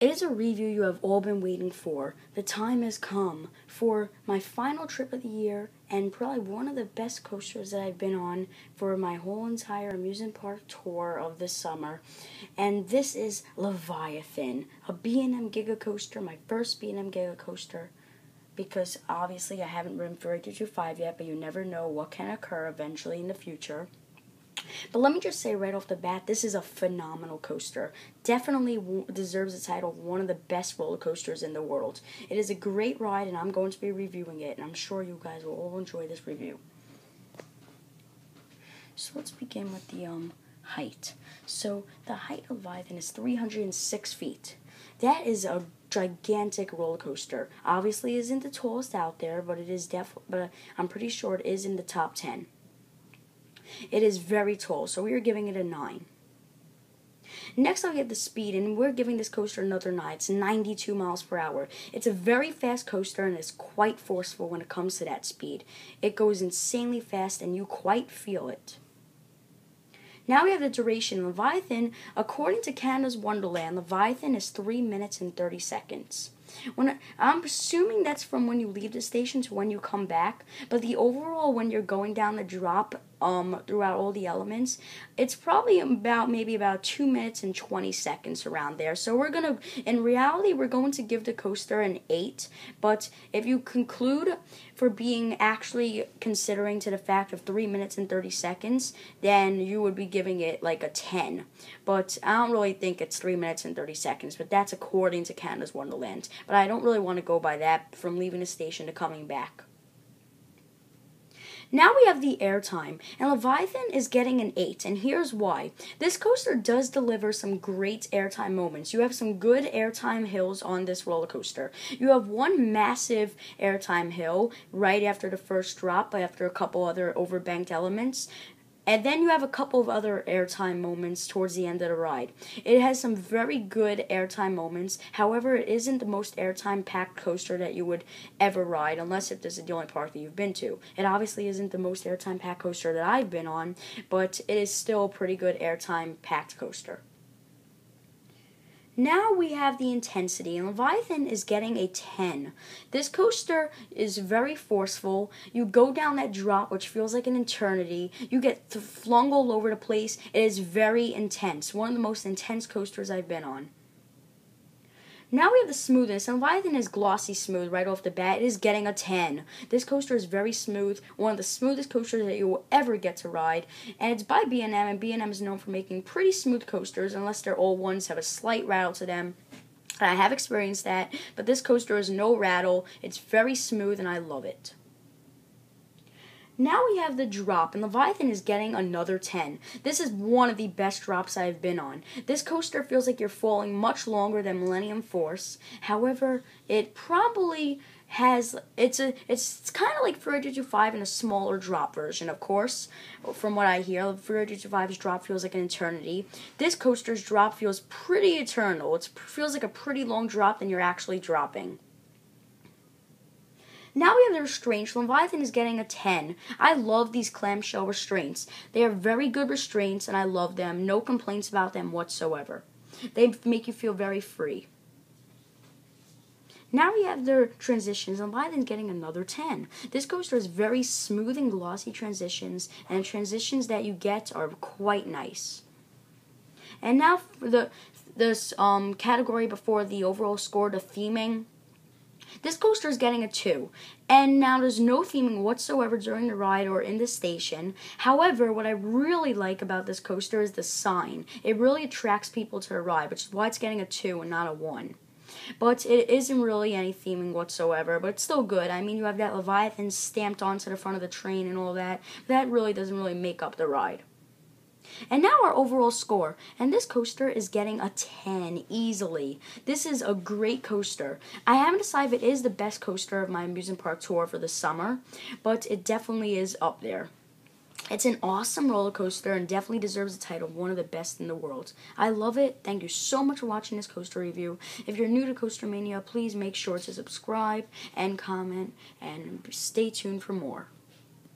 It is a review you have all been waiting for. The time has come for my final trip of the year and probably one of the best coasters that I've been on for my whole entire amusement park tour of this summer. And this is Leviathan, a B&M Giga Coaster, my first B&M Giga Coaster. Because obviously I haven't ridden 3225 yet, but you never know what can occur eventually in the future. But let me just say right off the bat, this is a phenomenal coaster. Definitely deserves the title of one of the best roller coasters in the world. It is a great ride, and I'm going to be reviewing it, and I'm sure you guys will all enjoy this review. So let's begin with the height. So the height of Leviathan is 306 feet. That is a gigantic roller coaster. Obviously, it isn't the tallest out there, but it is but I'm pretty sure it is in the top 10. It is very tall, so we are giving it a 9. Next, I'll get the speed, and we're giving this coaster another 9. It's 92 miles per hour. It's a very fast coaster, and it's quite forceful when it comes to that speed. It goes insanely fast, and you quite feel it. Now we have the duration. Leviathan, according to Canada's Wonderland, Leviathan is 3 minutes and 30 seconds. I'm assuming that's from when you leave the station to when you come back, but the overall when you're going down the drop throughout all the elements, it's probably maybe about 2 minutes and 20 seconds around there. So in reality, we're going to give the coaster an 8, but if you conclude for being actually considering to the fact of 3 minutes and 30 seconds, then you would be giving it like a 10. But I don't really think it's 3 minutes and 30 seconds, but that's according to Canada's Wonderland. But I don't really want to go by that from leaving the station to coming back. Now we have the airtime, and Leviathan is getting an 8, and here's why. This coaster does deliver some great airtime moments. You have some good airtime hills on this roller coaster. You have one massive airtime hill right after the first drop, after a couple other overbanked elements. And then you have a couple of other airtime moments towards the end of the ride. It has some very good airtime moments. However, it isn't the most airtime-packed coaster that you would ever ride, unless if this is the only park that you've been to. It obviously isn't the most airtime-packed coaster that I've been on, but it is still a pretty good airtime-packed coaster. Now we have the intensity, and Leviathan is getting a 10. This coaster is very forceful. You go down that drop, which feels like an eternity. You get flung all over the place. It is very intense. One of the most intense coasters I've been on. Now we have the smoothness, and Leviathan is glossy smooth right off the bat. It is getting a 10. This coaster is very smooth, one of the smoothest coasters that you will ever get to ride, and it's by B&M, and B&M is known for making pretty smooth coasters, unless they're old ones, have a slight rattle to them. I have experienced that, but this coaster is no rattle. It's very smooth, and I love it. Now we have the drop, and Leviathan is getting another 10. This is one of the best drops I've been on. This coaster feels like you're falling much longer than Millennium Force. However, it probably has, it's kind of like 3225 in a smaller drop version, of course. From what I hear, 3225's drop feels like an eternity. This coaster's drop feels pretty eternal. It feels like a pretty long drop than you're actually dropping. Now we have the restraints. Leviathan is getting a 10. I love these clamshell restraints. They are very good restraints, and I love them. No complaints about them whatsoever. They make you feel very free. Now we have the transitions. Leviathan is getting another 10. This coaster is very smooth and glossy transitions, and the transitions that you get are quite nice. And now for this category before the overall score, the theming. This coaster is getting a 2, and now there's no theming whatsoever during the ride or in the station. However, what I really like about this coaster is the sign. It really attracts people to the ride, which is why it's getting a 2 and not a 1. But it isn't really any theming whatsoever, but it's still good. I mean, you have that Leviathan stamped onto the front of the train and all that. That really doesn't really make up the ride. And now our overall score, and this coaster is getting a 10 easily. This is a great coaster. I haven't decided if it is the best coaster of my amusement park tour for the summer, but it definitely is up there. It's an awesome roller coaster and definitely deserves the title of one of the best in the world. I love it. Thank you so much for watching this coaster review. If you're new to Coaster Mania, please make sure to subscribe and comment and stay tuned for more.